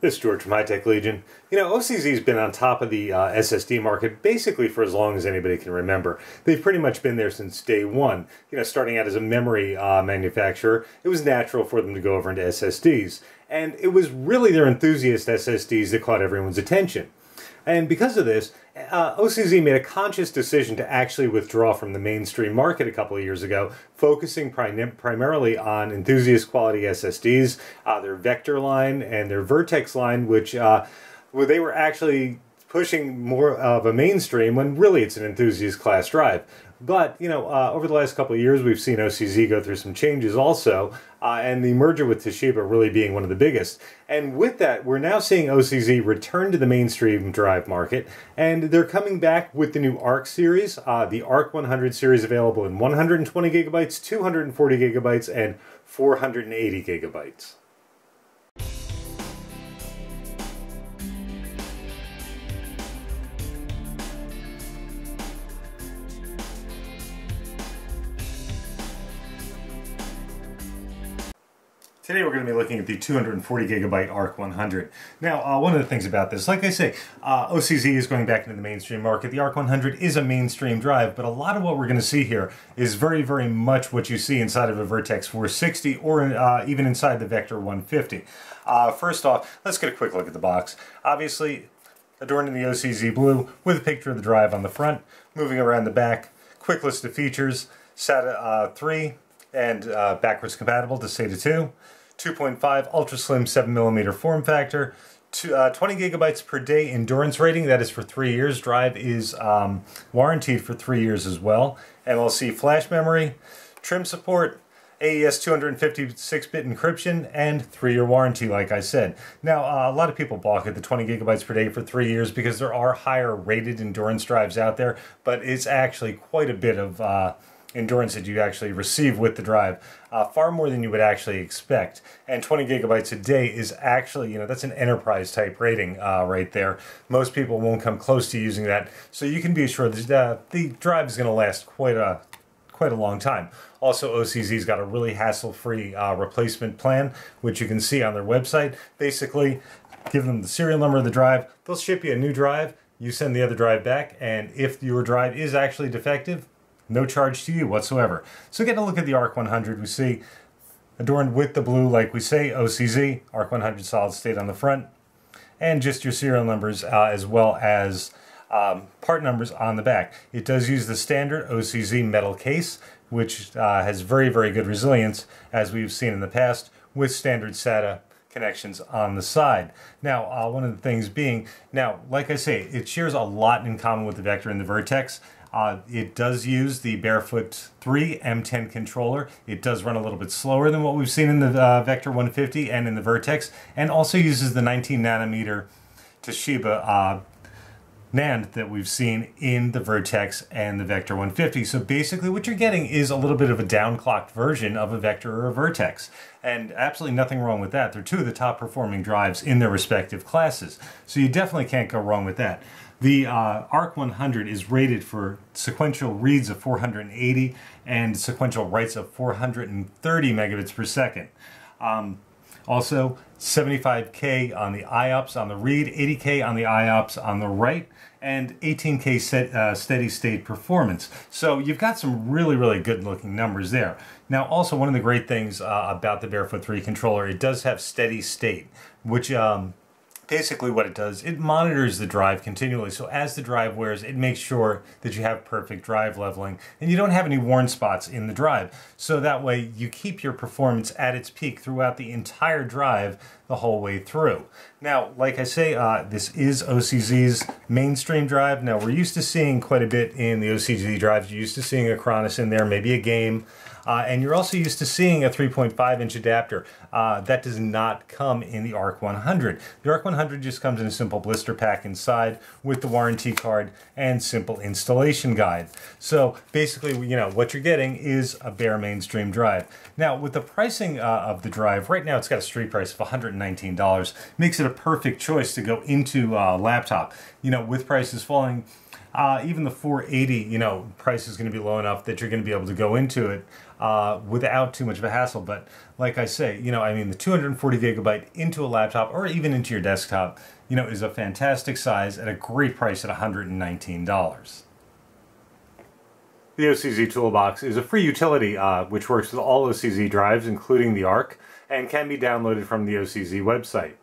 This is George from High Tech Legion. You know, OCZ's been on top of the SSD market basically for as long as anybody can remember. They've pretty much been there since day one. You know, starting out as a memory manufacturer, it was natural for them to go over into SSDs. And it was really their enthusiast SSDs that caught everyone's attention. And because of this, OCZ made a conscious decision to actually withdraw from the mainstream market a couple of years ago, focusing primarily on enthusiast quality SSDs, their Vector line and their Vertex line, which they were actually pushing more of a mainstream when really it's an enthusiast class drive. But, you know, over the last couple of years, we've seen OCZ go through some changes also, and the merger with Toshiba really being one of the biggest. And with that, we're now seeing OCZ return to the mainstream drive market, and they're coming back with the new ARC series, the ARC 100 series available in 120 gigabytes, 240 gigabytes, and 480 gigabytes. Today we're going to be looking at the 240 gigabyte ARC 100. Now, one of the things about this, like I say, OCZ is going back into the mainstream market. The ARC 100 is a mainstream drive, but a lot of what we're going to see here is very, very much what you see inside of a Vertex 460 or even inside the Vector 150. First off, let's get a quick look at the box. Obviously, adorned in the OCZ blue with a picture of the drive on the front. Moving around the back, quick list of features, SATA 3 and backwards compatible to SATA 2. 2.5 ultra slim 7mm form factor, 20 gigabytes per day endurance rating, that is for 3 years. Drive is warranted for 3 years as well. MLC flash memory, trim support, AES 256-bit encryption, and 3-year warranty, like I said. Now, a lot of people balk at the 20 gigabytes per day for 3 years because there are higher rated endurance drives out there, but it's actually quite a bit of endurance that you actually receive with the drive, far more than you would actually expect. And 20 gigabytes a day is actually, you know, that's an enterprise type rating right there. Most people won't come close to using that, so you can be assured that the drive is going to last quite a long time. Also, OCZ's got a really hassle-free replacement plan, which you can see on their website. Basically, give them the serial number of the drive, they'll ship you a new drive, you send the other drive back, and if your drive is actually defective, no charge to you whatsoever. So get a look at the ARC 100. We see adorned with the blue, like we say, OCZ, ARC 100 solid state on the front, and just your serial numbers as well as part numbers on the back. It does use the standard OCZ metal case, which has very, very good resilience, as we've seen in the past, with standard SATA connections on the side. Now, one of the things being, now, like I say, it shares a lot in common with the Vector and the Vertex. It does use the Barefoot 3 M10 controller. It does run a little bit slower than what we've seen in the Vector 150 and in the Vertex, and also uses the 19nm Toshiba NAND that we've seen in the Vertex and the Vector 150. So basically what you're getting is a little bit of a downclocked version of a Vector or a Vertex. And absolutely nothing wrong with that. They're two of the top performing drives in their respective classes. So you definitely can't go wrong with that. The ARC 100 is rated for sequential reads of 480 and sequential writes of 430 megabits per second. Also, 75K on the IOPS on the read, 80K on the IOPS on the write, and 18K steady state performance. So you've got some really, really good looking numbers there. Now, also one of the great things about the Barefoot 3 controller, it does have steady state, which basically what it does, it monitors the drive continually. So as the drive wears, it makes sure that you have perfect drive leveling and you don't have any worn spots in the drive. So that way you keep your performance at its peak throughout the entire drive the whole way through. Now, like I say, this is OCZ's mainstream drive. Now, we're used to seeing quite a bit in the OCZ drives. You're used to seeing a Cronus in there, maybe a game. And you're also used to seeing a 3.5-inch adapter. That does not come in the ARC 100. The ARC 100 just comes in a simple blister pack inside with the warranty card and simple installation guide. So basically, you know, what you're getting is a bare mainstream drive. Now, with the pricing of the drive, right now it's got a street price of $119. Makes it a perfect choice to go into a laptop. You know, with prices falling, even the 480, you know, price is going to be low enough that you're going to be able to go into it without too much of a hassle. But like I say, I mean, the 240 gigabyte into a laptop or even into your desktop, is a fantastic size at a great price at $119. The OCZ Toolbox is a free utility which works with all OCZ drives, including the ARC, and can be downloaded from the OCZ website.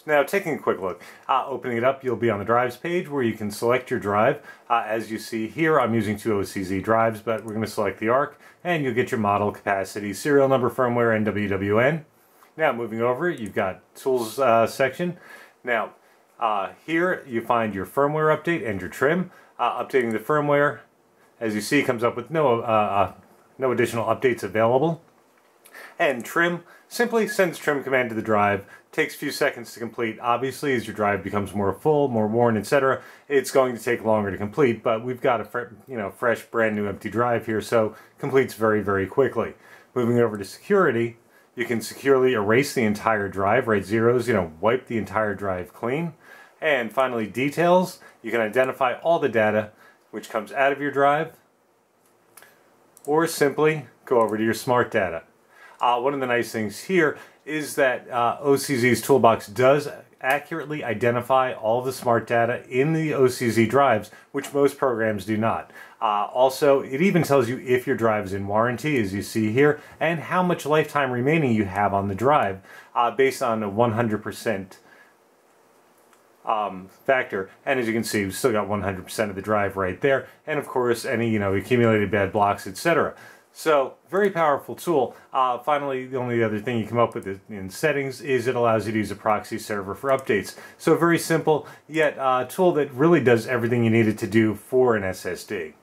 Now, taking a quick look, opening it up, you'll be on the drives page where you can select your drive. As you see here, I'm using 2 OCZ drives, but we're going to select the ARC, and you'll get your model, capacity, serial number, firmware, and WWN. Now, moving over, you've got Tools section. Now, here you find your firmware update and your trim. Updating the firmware, as you see, comes up with no additional updates available. And trim, simply sends trim command to the drive. Takes a few seconds to complete. Obviously, as your drive becomes more full, more worn, etc., it's going to take longer to complete, but we've got a fresh, brand new empty drive here, so completes very, very quickly. Moving over to security, you can securely erase the entire drive, write zeros, wipe the entire drive clean. And finally, details, you can identify all the data which comes out of your drive, or simply go over to your smart data. One of the nice things here is that OCZ's Toolbox does accurately identify all the smart data in the OCZ drives, which most programs do not. Also, it even tells you if your drive is in warranty, as you see here, and how much lifetime remaining you have on the drive, based on a 100% factor. And as you can see, we've still got 100% of the drive right there, and of course any accumulated bad blocks, etc. So, very powerful tool. Finally, the only other thing you come up with in settings is it allows you to use a proxy server for updates. So very simple, yet a tool that really does everything you need it to do for an SSD.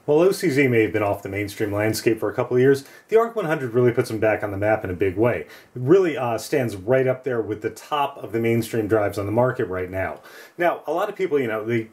While OCZ may have been off the mainstream landscape for a couple of years, the ARC 100 really puts them back on the map in a big way. It really stands right up there with the top of the mainstream drives on the market right now. Now, a lot of people, they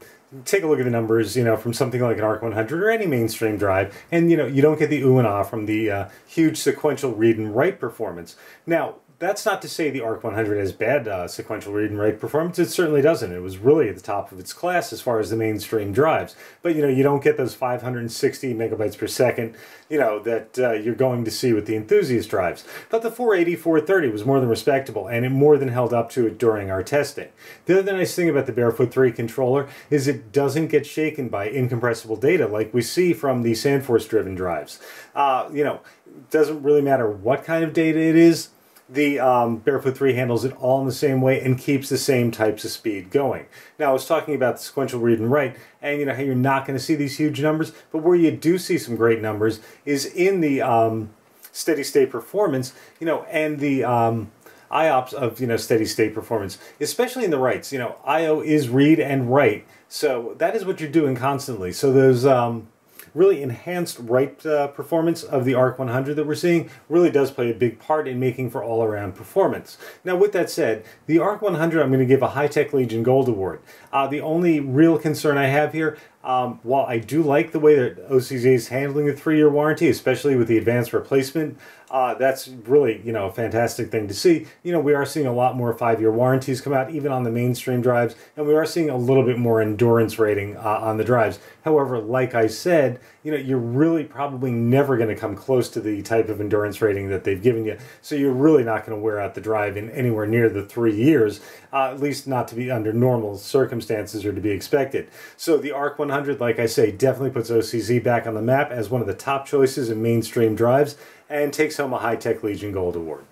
take a look at the numbers, from something like an ARC 100 or any mainstream drive, and, you don't get the ooh and ah from the huge sequential read and write performance. Now, that's not to say the ARC 100 has bad sequential read and write performance. It certainly doesn't. It was really at the top of its class as far as the mainstream drives. But you don't get those 560 megabytes per second, that you're going to see with the enthusiast drives. But the 480, 430 was more than respectable, and it more than held up to it during our testing. The other nice thing about the Barefoot 3 controller is it doesn't get shaken by incompressible data like we see from the SandForce-driven drives. It doesn't really matter what kind of data it is. The Barefoot 3 handles it all in the same way and keeps the same types of speed going. Now, I was talking about the sequential read and write, and how you're not going to see these huge numbers, but where you do see some great numbers is in the steady state performance, and the IOPS of steady state performance, especially in the writes. I/O is read and write, so that is what you're doing constantly. So those really enhanced write performance of the ARC 100 that we're seeing really does play a big part in making for all-around performance. Now, with that said, the ARC 100 I'm going to give a High-Tech Legion Gold Award. The only real concern I have here, while I do like the way that OCZ is handling the 3-year warranty, especially with the advanced replacement, that's really, a fantastic thing to see. We are seeing a lot more 5-year warranties come out, even on the mainstream drives, and we are seeing a little bit more endurance rating on the drives. However, like I said, you're really probably never going to come close to the type of endurance rating that they've given you, so you're really not going to wear out the drive in anywhere near the 3 years, at least not to be under normal circumstances or to be expected. So the ARC 100, like I say, definitely puts OCZ back on the map as one of the top choices in mainstream drives, and takes home a High-Tech Legion Gold Award.